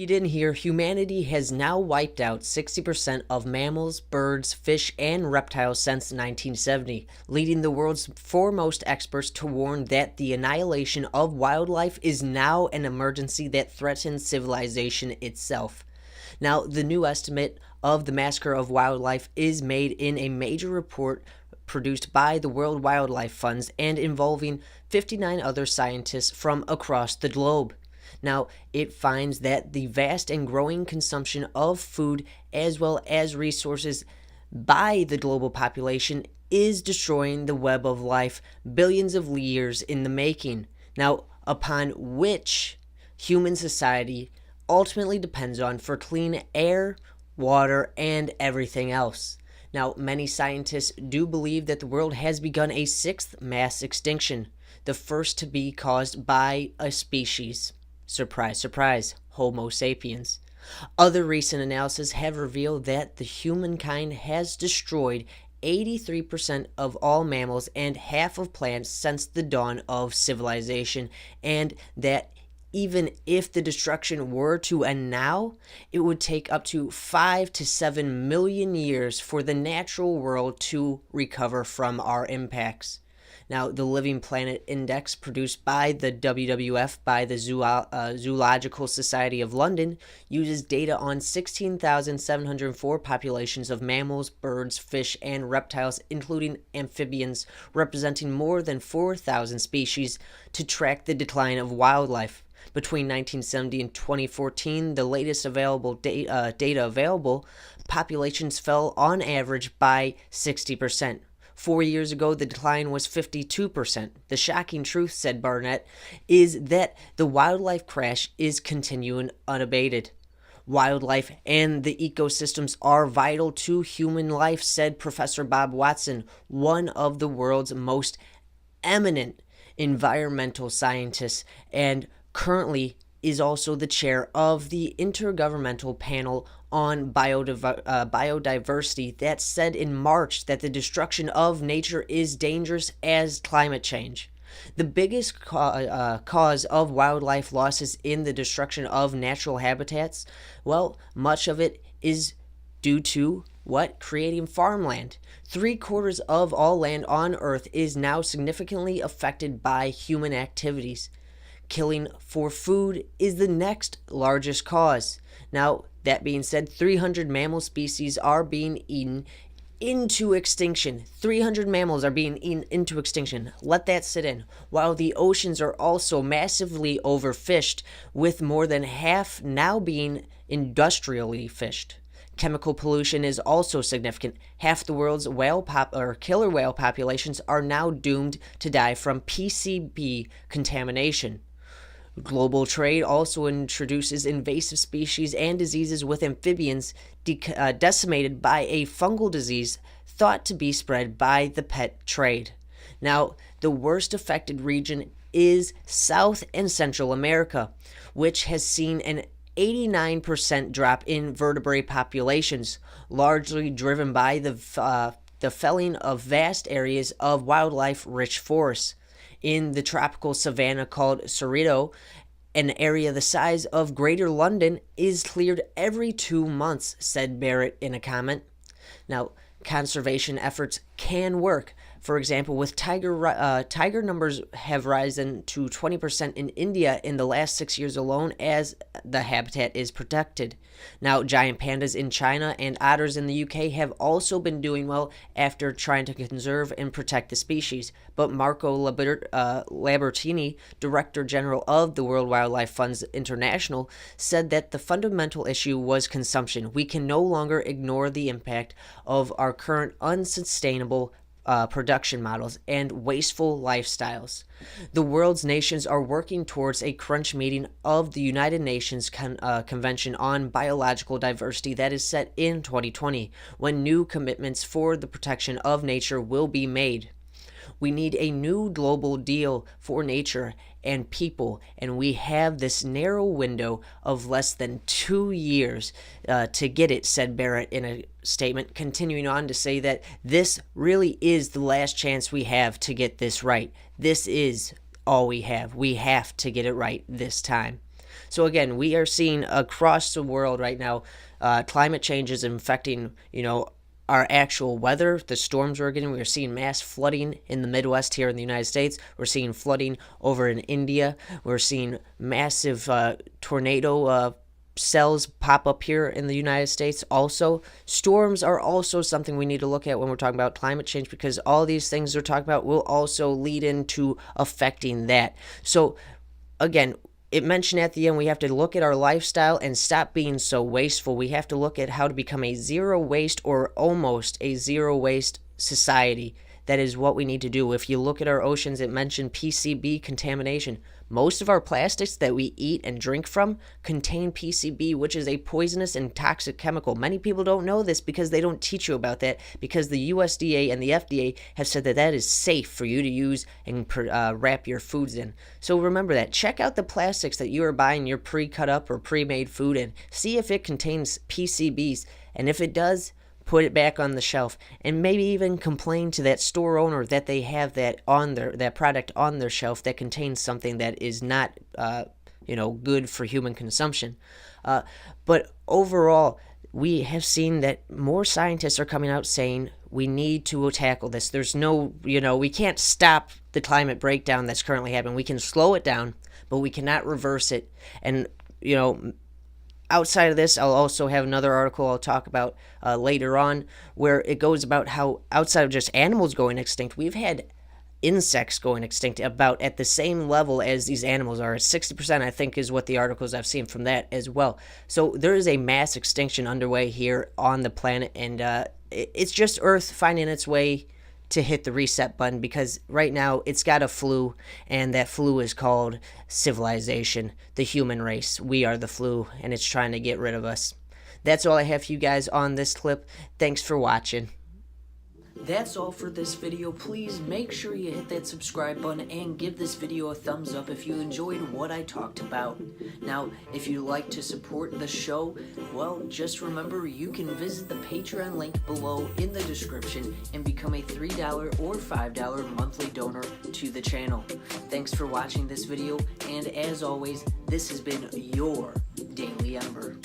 Read in here, humanity has now wiped out 60% of mammals, birds, fish, and reptiles since 1970, leading the world's foremost experts to warn that the annihilation of wildlife is now an emergency that threatens civilization itself. Now, the new estimate of the massacre of wildlife is made in a major report produced by the World Wildlife Funds and involving 59 other scientists from across the globe. Now, it finds that the vast and growing consumption of food as well as resources by the global population is destroying the web of life billions of years in the making. Now, upon which human society ultimately depends on for clean air, water, and everything else. Now, many scientists do believe that the world has begun a sixth mass extinction, the first to be caused by a species. Surprise, surprise, Homo sapiens. Other recent analyses have revealed that the humankind has destroyed 83% of all mammals and half of plants since the dawn of civilization, and that even if the destruction were to end now, it would take up to 5 to 7 million years for the natural world to recover from our impacts. Now, the Living Planet Index produced by the WWF, by the Zoological Society of London, uses data on 16,704 populations of mammals, birds, fish, and reptiles, including amphibians, representing more than 4,000 species, to track the decline of wildlife. Between 1970 and 2014, the latest available data available, populations fell on average by 60%. 4 years ago, the decline was 52%. The shocking truth, said Barnett, is that the wildlife crash is continuing unabated. Wildlife and the ecosystems are vital to human life, said Professor Bob Watson, one of the world's most eminent environmental scientists, and currently is also the chair of the Intergovernmental Panel on Biodiversity that said in March that the destruction of nature is dangerous as climate change. The biggest cause of wildlife losses in the destruction of natural habitats, well, much of it is due to what? Creating farmland. 3/4 of all land on Earth is now significantly affected by human activities. Killing for food is the next largest cause. Now, that being said, 300 mammal species are being eaten into extinction. 300 mammals are being eaten into extinction. Let that sit in. While the oceans are also massively overfished, with more than half now being industrially fished. Chemical pollution is also significant. Half the world's killer whale populations are now doomed to die from PCB contamination. Global trade also introduces invasive species and diseases, with amphibians decimated by a fungal disease thought to be spread by the pet trade. Now, the worst affected region is South and Central America, which has seen an 89% drop in vertebrate populations, largely driven by the felling of vast areas of wildlife-rich forests. In the tropical savanna called Cerrado, an area the size of Greater London is cleared every 2 months, said Barrett in a comment. Now, conservation efforts can work. For example, with tiger numbers have risen to 20% in India in the last 6 years alone as the habitat is protected. Now, giant pandas in China and otters in the UK have also been doing well after trying to conserve and protect the species. But Marco Labertini, Director General of the World Wildlife Funds International, said that the fundamental issue was consumption. We can no longer ignore the impact of our current unsustainable production models and wasteful lifestyles. The world's nations are working towards a crunch meeting of the United Nations Convention on Biological Diversity that is set in 2020, when new commitments for the protection of nature will be made. We need a new global deal for nature and people, and we have this narrow window of less than 2 years to get it, said Barrett in a statement, continuing on to say that this really is the last chance we have to get this right. This is all we have. We have to get it right this time. So again, we are seeing across the world right now, climate change is affecting, our actual weather, the storms we're getting. We're seeing mass flooding in the Midwest here in the United States. We're seeing flooding over in India. We're seeing massive tornado cells pop up here in the United States. Also, storms are also something we need to look at when we're talking about climate change, because all these things we're talking about will also lead into affecting that. So again, it mentioned at the end, we have to look at our lifestyle and stop being so wasteful. We have to look at how to become a zero waste or almost a zero waste society. That is what we need to do. If you look at our oceans, it mentioned PCB contamination. Most of our plastics that we eat and drink from contain PCB, which is a poisonous and toxic chemical. Many people don't know this because they don't teach you about that, because the USDA and the FDA have said that that is safe for you to use and wrap your foods in. So remember that. Check out the plastics that you are buying your pre-cut up or pre-made food in. See if it contains PCBs, and if it does, put it back on the shelf, and maybe even complain to that store owner that they have that product on their shelf that contains something that is not good for human consumption. But overall, we have seen that more scientists are coming out saying we need to tackle this. There's no, we can't stop the climate breakdown that's currently happening. We can slow it down, but we cannot reverse it. And outside of this, I'll also have another article I'll talk about later on, where it goes about how outside of just animals going extinct, we've had insects going extinct about at the same level as these animals are. 60%, I think, is what the articles I've seen from that as well. So there is a mass extinction underway here on the planet, and it's just Earth finding its way to hit the reset button, because right now it's got a flu, and that flu is called civilization, the human race. We are the flu, and it's trying to get rid of us. That's all I have for you guys on this clip. Thanks for watching. That's all for this video. Please make sure you hit that subscribe button and give this video a thumbs up if you enjoyed what I talked about. Now, if you'd like to support the show, well, just remember you can visit the Patreon link below in the description and become a $3 or $5 monthly donor to the channel. Thanks for watching this video, and as always, this has been your Daily Ember.